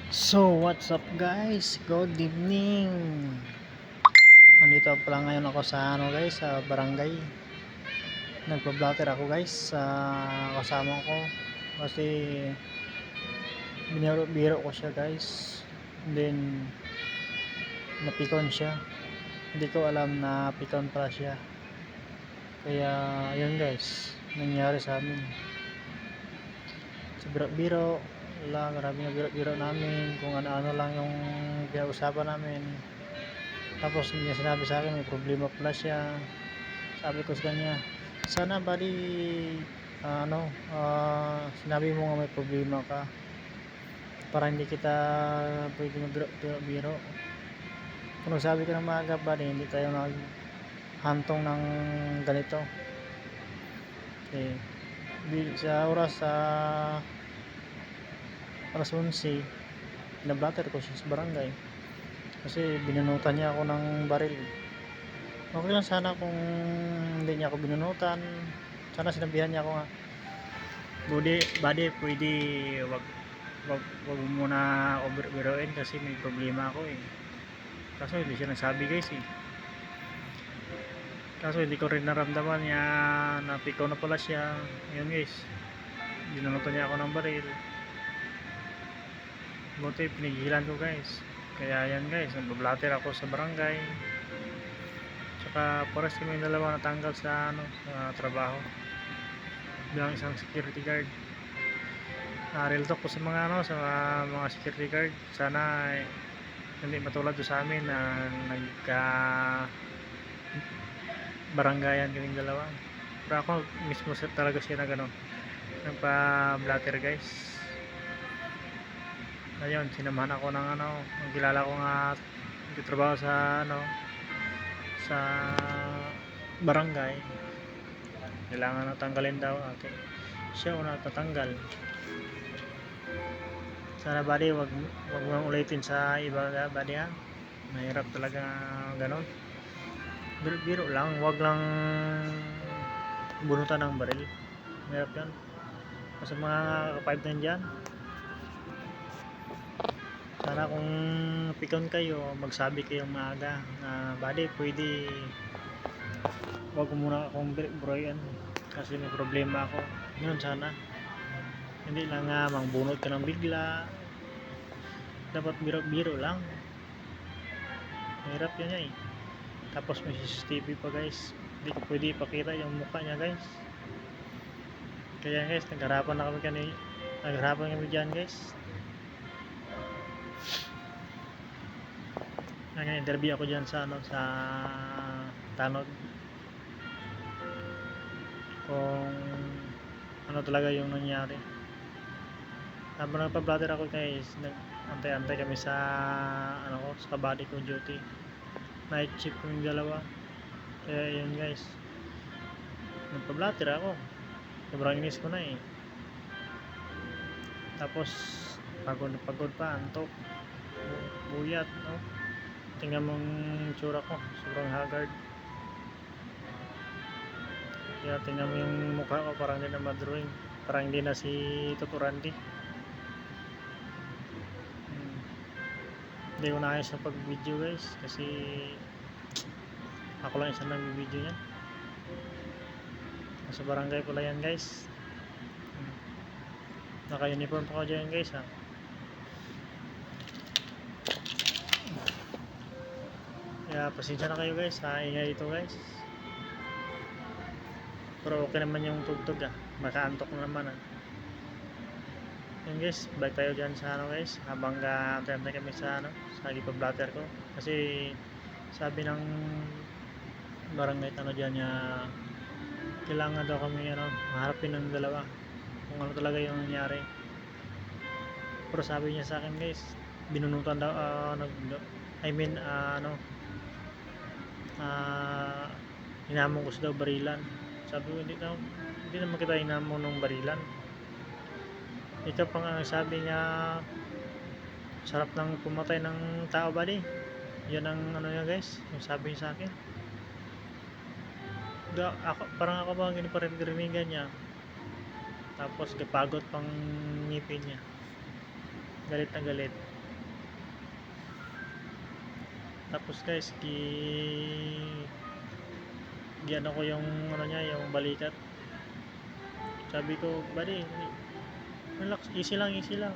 So, what's up guys? Good evening. Nandito pala ngayon ako sa guys, sa barangay. Nagpa-blatter ako guys sa kasama ko kasi biniro ko siya guys. And then napikon siya. Hindi ko alam na pikon pala siya. Kaya yun guys, nangyari sa amin. Sa biro-biro lang, grabe na biro-biro namin kung ano-ano lang yung pinag-usapan namin. Tapos niya sinabi sa akin may problema pala siya. Sabi ko sa kanya, sana buddy, sinabi mo nga may problema ka para hindi kita pwede magbiro-biro. Kung nagsabi ka ng maaga buddy, hindi tayo naghantong ng ganito. Okay. Sa oras sa alas 11, pinablatter ko siya sa barangay kasi binunutan niya ako ng baril. Okay lang sana kung hindi niya ako binunutan. Sana sinabihan niya ako nga, buddy, pwede wag muna ako biruin kasi may problema ako eh. Kaso hindi siya nagsabi guys eh. Kaso hindi ko rin naramdaman niya na pikaw na pala siya. Yun guys, binunutan niya ako ng baril. Buti pinigilan ko guys. Kaya yan guys, nagbablatter ako sa barangay. Tsaka pares kami yung dalawa natanggal sa sa trabaho bilang isang security guard. Real talk po sa mga sa mga security guard, sana hindi matulad do sa amin na nagka barangayan kaming dalawa. Pero ako mismo talaga siya na nagpa-blatter guys. Ayun, sinamahan ako ng ang kilala ko nga nagtatrabaho sa sa barangay. Kailangan natanggalin daw ate. Siya una tatanggal. Sana buddy, wag mo ulitin sa iba buddy ha. Mahirap talaga ganon. Biro lang, wag lang bunutan ng baril. Mahirap yan. Kasi mga kapayad na dyan. Sana kung pikon kayo, magsabi kayong maaga na buddy, pwede wag muna akong biruin kasi may problema ako. Yun sana. Hindi lang mangbunot ka ng bigla. Dapat biro lang. Mahirap yan eh. Tapos may CCTV pa guys. Hindi ko pwede ipakita yung mukha niya guys. Kaya guys, nagharapan kami dyan guys. Nag-interview ako dyan sa sa tanod kung ano talaga yung nangyari. Habang nagpa-blatter ako guys, nag-antay kami sa sa body ko duty. Night shift yung dalawa. Kaya yun guys, nagpa-blatter ako. Sobrang inis ko na eh. Tapos pagod pa, antok, buyat tingnan mong tsura ko, sobrang haggard. Kaya tingnan mo yung mukha ko, parang hindi na madrawing, parang hindi na si Toto Randy. Hindi ko naayos sa pag-video guys kasi ako lang isang nag-video yan. Sa barangay pala yan guys. Naka-uniform pa ako dyan guys ha. Kaya pasensya na kayo guys ha, ingay ito guys. Pero okay naman yung tugtog makaantok na naman Yun guys, balik tayo dyan sa guys, habang antay kami sa sa ipa-blatter ko. Kasi sabi ng barangay dyan niya, kailangan daw kami maharapin ng dalawa kung ano talaga yung nangyari. Pero sabi niya sa akin guys, binunutan daw hinamon ko daw barilan. Sabi ko hindi naman kita hinamon ng barilan. Ito pa nga sabi niya, sarap ng pumatay ng tao buddy. Yan ang niya guys, yung sabi niya sa akin. Parang ako ba giniparinigan niya. Tapos kapagod pang ngipin niya. Galit na galit. Tapos guys, ano ko yung ano niya, yung balikat. Sabi ko, buddy, relax, easy lang, easy lang.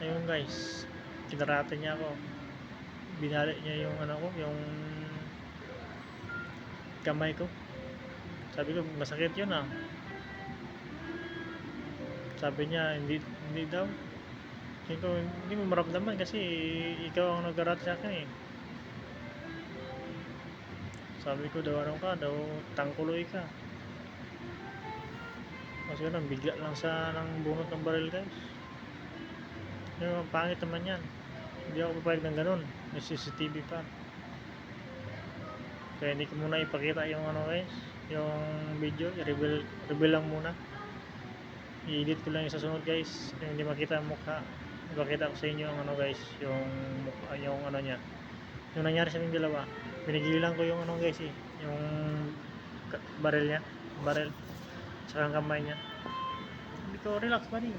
Ayun guys, kinarate niya ako. Binali niya yung ano ko, yung kamay ko. Sabi ko, masakit yun ah. Sabi niya, hindi daw. Sabi ko, hindi mo maramdaman kasi ikaw ang nag-karate sa akin eh. Sabi ko daw, ano ka, daw tangkuloy ka. Kasi ganun, bigla lang sa nang bunot ng baril guys. Yung pangit naman yan. Hindi ako papayag ng ganun. May CCTV pa. Kaya hindi ko muna ipakita yung ano guys, yung video, i-reveal lang muna. I-edit ko lang yung sasunod guys, yung hindi makita ang mukha. Ipakita ko sa inyo ang ano guys, yung ano niya. Yung nangyari sa aming dalawa, pinigilan ko yung ano guys eh, yung baril niya, baril, saka ang kamay niya. Sabi ko, relax buddy.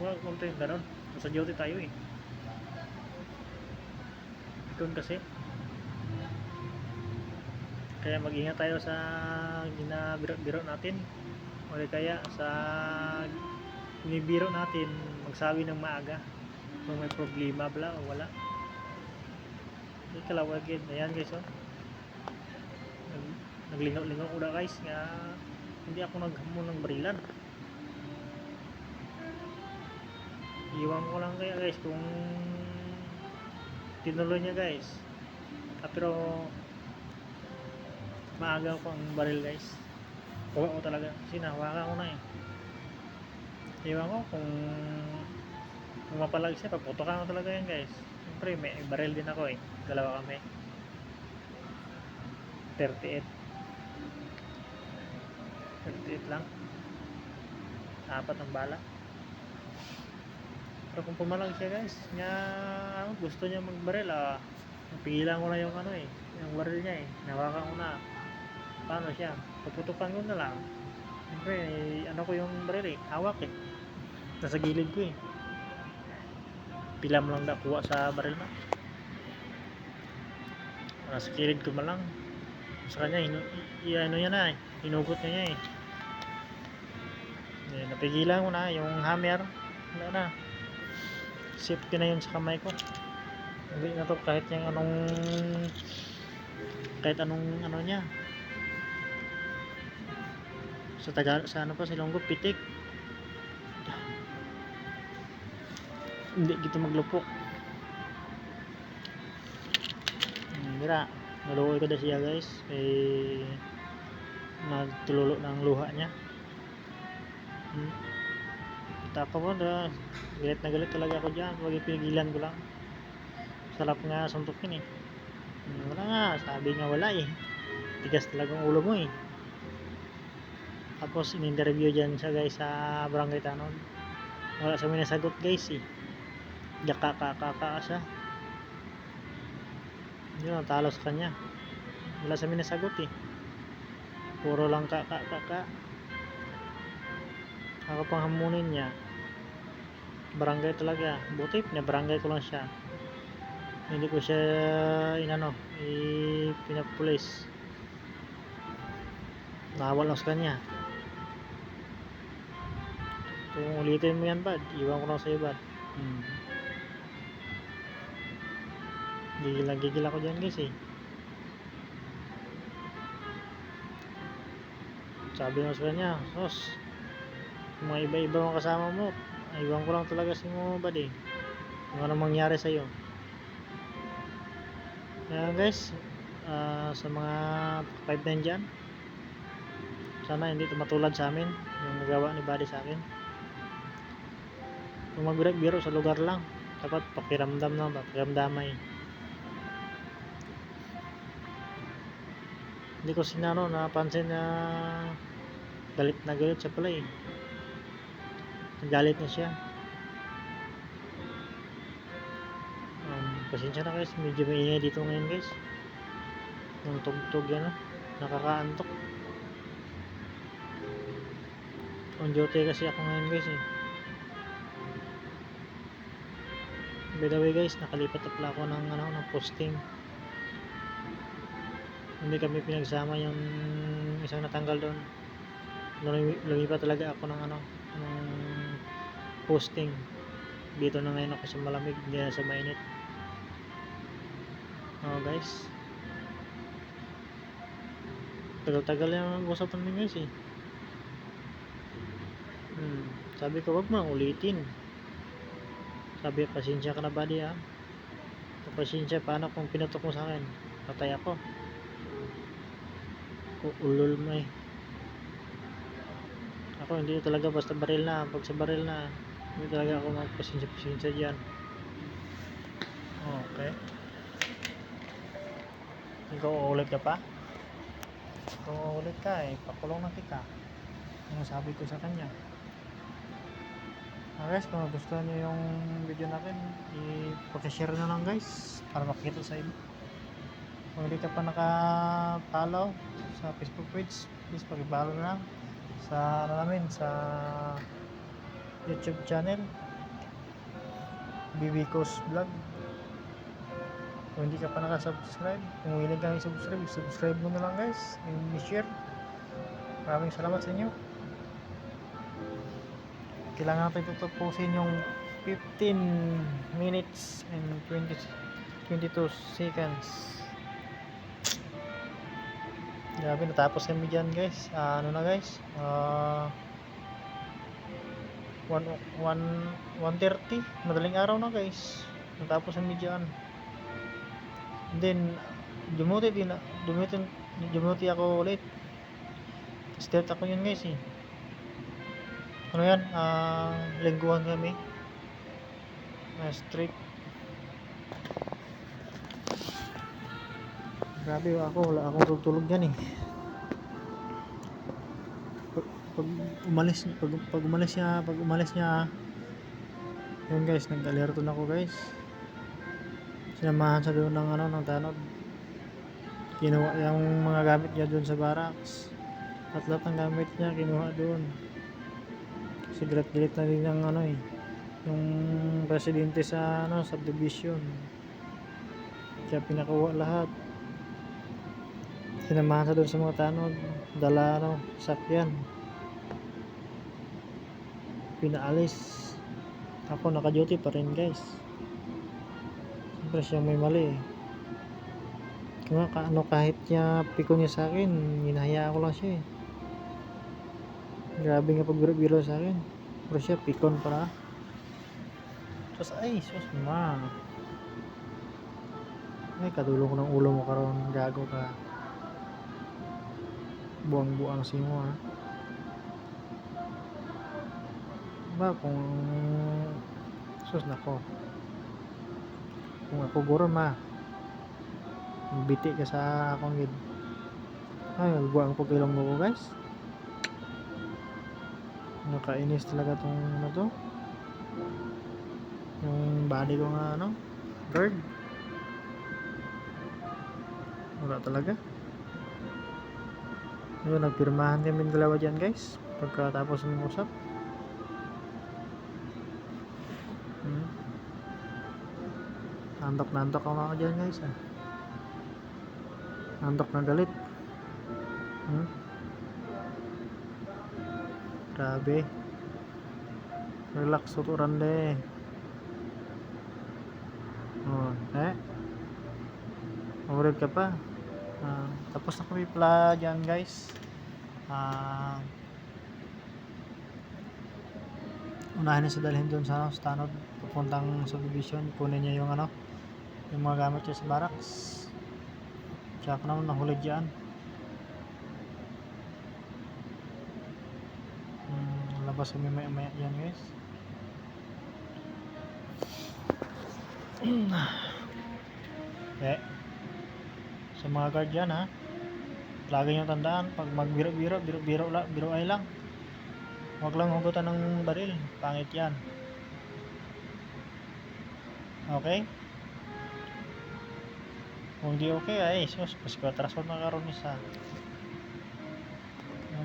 Huwag konti yung ganun. Nasa duty tayo eh. Doon kasi. Kaya mag-ingat tayo sa ginabiro natin. O kaya sa binibiro natin, magsabi ng maaga kung may problema bla o wala. Hindi kalawagin. Ayan guys oh. Naglingaw-lingaw ko na guys. Nga hindi ako naghamon ng barilan. Iwan ko lang kaya guys kung tinuloy niya guys. Pero maaga ko ang baril guys. Huwag ko talaga kasi nahawakan ko na eh. Iwan ko kung mapalag siya, paputokan ko talaga yan guys. Siyempre may baril din ako eh. Dalawa kami. 38 lang. 4 ang bala. Pero kung pumalag siya guys, nga gusto niya magbaril napigilan ko na yung ano eh, yung baril niya eh. Nahawakan ko na. Paano siya? Paputukan ko na lang. Siyempre, ano ko yung baril eh, hawak eh. Nasa gilid ko eh. Pilam lang na kuha sa baril na. Nasa gilid ko malang. Sa kanya, ano niya na eh. Hinugot niya eh. Napigilan ko na yung hammer. Wala na. Safety na yun sa kamay ko. Hindi na to kahit yung kahit anong ano niya. Sa ano pa, Silonggo, pitik. Hindi dito maglupok. Mira, naluoy ko na siya guys. Nagtululo ng luha niya. Tako ko na, galit na galit talaga ako dyan. Huwag ipinigilan ko lang. Sarap nga suntukin eh. Wala nga, sabi nga wala eh. Tigas talagang ulo mo eh. Tapos in-interview dyan siya guys sa Barangay Tanod. Wala sa may nasagot guys eh. Kaka siya. Yun, natalo sa kanya. Wala sa may nasagot eh. Puro lang kaka. Ako pang hamunin niya. Barangay talaga. Buti na barangay ko lang siya. Hindi ko siya pinapulis. Nawal lang sa kanya. Kung ulitin mo yan bad, iwan ko lang sa'yo bad. Gigil ako dyan guys eh. Sabi mo sa kanya, sos, mga iba-iba mga kasama mo, iwan ko lang talaga sa mo bad eh. Kung ano mangyari sa'yo. Kaya guys, sa mga 5-9 dyan, sana hindi ito matulad sa amin yung nagawa ni Buddy sa akin. Kung magbiro sa lugar lang, dapat pakiramdam na, pakiramdamay. Hindi ko napansin na galit siya pala eh. Nagalit na siya. Pasensya na guys, medyo maingay dito ngayon guys. Yung tugtog yan nakakaantok. On duty kasi ako ngayon guys eh. By the way guys, nakalipat na pala ako ng posting. Hindi kami pinagsama yung isang natanggal doon. Lumipat talaga ako ng posting. Dito na ngayon ako sa malamig, hindi na sa mainit. Guys, tagal-tagal yung usap namin guys eh. Sabi ko wag mo ulitin. Sabi, pasensya ka na buddy ha. Pasensya, paano kung pinutok mo sa akin? Patay ako. Ulol mo eh. Ako hindi talaga basta baril na. Pag sa baril na, hindi talaga ako magpasensya dyan. Okay. Ikaw uulit ka pa? Ikaw uulit ka eh. Pakulong na kita. Yung sabi ko sa kanya. Guys, kung gusto niyo yung video natin, i-share na lang guys para makita sa iba. Kung hindi ka pa naka-follow sa Facebook page, please pag-follow na lang sa sa YouTube channel Bibikos Vlog. Kung hindi ka pa naka-subscribe, kung willing kang i-subscribe mo na lang guys and i-share. Maraming salamat sa inyo. Kailangan natin tutupusin yung 15 minutes and 22 seconds. Grabe, natapos kami dyan guys. Ano na guys, 1:30 madaling araw na guys. Natapos kami dyan. Then dumuti ako ulit. Start ako yun guys eh. Ano yan, lingguhan kami street. Grabe ako, wala akong tutulog dyan eh. Pag umalis niya yun guys, nag-alerto na ako guys. Sinamahan sa doon ng tanod. Kinuha yung mga gamit niya doon sa barracks at lahat ng gamit niya kinuha doon. Galit na din ng yung presidente sa subdivision. Kaya pinakuha lahat. Sinamahan sa doon sa mga tanod, dala sakyan. Pinaalis. Ako naka-duty pa rin guys. Siyempre siya may mali eh. Kahit niya pikon niya sa akin, hinahayaan ko lang siya eh. Grabe nga pagbiro-biro sa akin. Pero siya pikon para. Sus ma. Ay, katulong ko ng ulo mo karon, gago ka. Buang-buang si mo ha. Ba kung sus nako. Kung ako guro ma. Biti ka sa akong gid. Ay, buang ko kilong mo ko guys. Nakainis talaga tong to. Yung body ko nga guard. Wala talaga. Ayun, nagpirmahan kami dalawa dyan guys pagkatapos ng usap. Nantok ako dyan guys nantok na galit. Grabe. Relax, tuturan deh. Ulit ka pa. Tapos na kami pala dyan guys. Unahin na sa dalhin doon sa tanod papuntang subdivision. Kunin niya yung yung mga gamit niya sa barracks. Tsaka naman nahulid dyan. Labas kami maya yan guys. Sa mga guard dyan ha, lagi nyo tandaan pag biro ay lang, huwag lang hugutan ng baril, pangit yan. Okay, kung di okay ay sus pasikwatrasod na karon isa.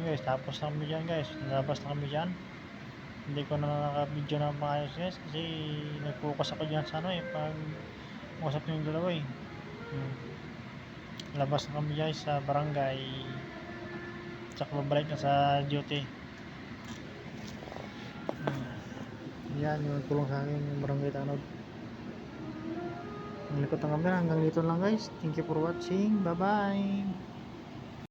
Guys, tapos na kami dyan guys, nalabas na kami dyan. Hindi ko na naka-video na maayos guys kasi nag-focus ako dyan sa ano pag usap yung dalawa hmm. Labas na kami guys sa barangay, tsaka babalik na sa duty. Yan yung tulong sa akin yung barangay Tanod. Nalikot ang camera, hanggang dito lang guys. Thank you for watching, bye bye.